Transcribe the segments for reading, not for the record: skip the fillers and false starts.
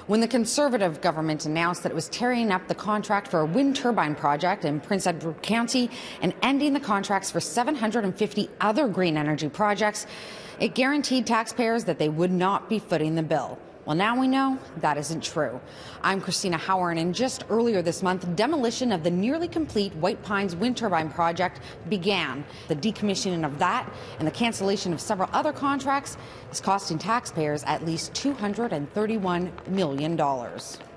when the Conservative government announced that it was tearing up the contract for a wind turbine project in Prince Edward County and ending the contracts for 750 other green energy projects. It guaranteed taxpayers that they would not be footing the bill. Well, now we know that isn't true. I'm Cristina Howorun, and just earlier this month, demolition of the nearly complete White Pines wind turbine project began. The decommissioning of that and the cancellation of several other contracts is costing taxpayers at least $231 million.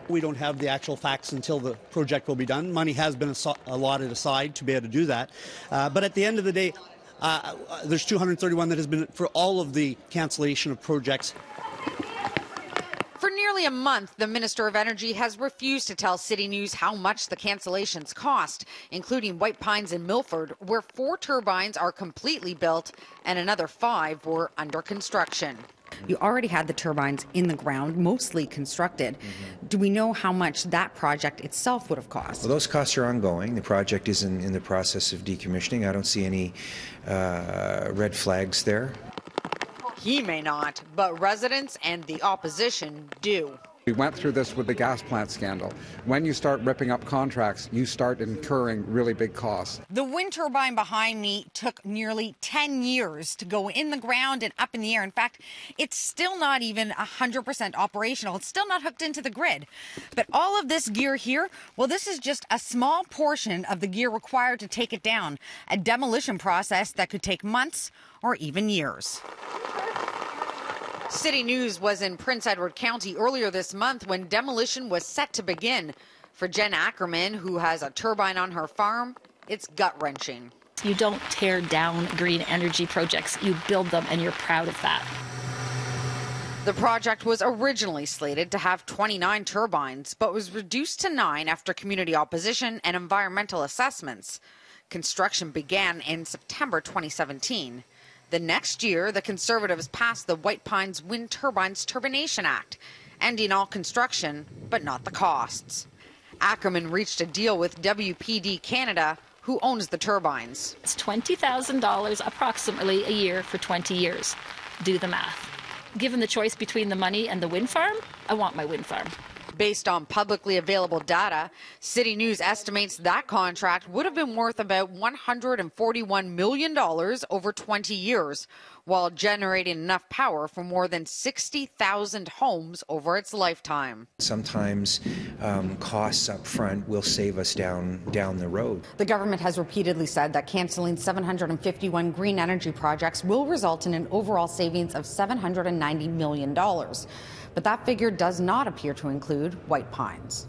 We don't have the actual facts until the project will be done. Money has been allotted aside to be able to do that. But at the end of the day, there's 231 that has been for all of the cancellation of projects. For nearly a month, the Minister of Energy has refused to tell CityNews how much the cancellations cost, including White Pines in Milford, where 4 turbines are completely built and another 5 were under construction. You already had the turbines in the ground, mostly constructed. Do we know how much that project itself would have cost? Well, those costs are ongoing. The project is in the process of decommissioning. I don't see any red flags there. He may not, but residents and the opposition do. We went through this with the gas plant scandal. When you start ripping up contracts, you start incurring really big costs. The wind turbine behind me took nearly 10 years to go in the ground and up in the air. In fact, it's still not even 100% operational. It's still not hooked into the grid. But all of this gear here, well, this is just a small portion of the gear required to take it down. A demolition process that could take months or even years. CityNews was in Prince Edward County earlier this month when demolition was set to begin. For Jen Ackerman, who has a turbine on her farm, it's gut-wrenching. You don't tear down green energy projects, you build them, and you're proud of that. The project was originally slated to have 29 turbines, but was reduced to 9 after community opposition and environmental assessments. Construction began in September 2017. The next year, the Conservatives passed the White Pines Wind Turbines Turbination Act, ending all construction, but not the costs. Ackerman reached a deal with WPD Canada, who owns the turbines. It's $20,000 approximately a year for 20 years. Do the math. Given the choice between the money and the wind farm, I want my wind farm. Based on publicly available data, CityNews estimates that contract would have been worth about $141 million over 20 years, while generating enough power for more than 60,000 homes over its lifetime. Sometimes costs up front will save us down the road. The government has repeatedly said that canceling 751 green energy projects will result in an overall savings of $790 million. But that figure does not appear to include White Pines.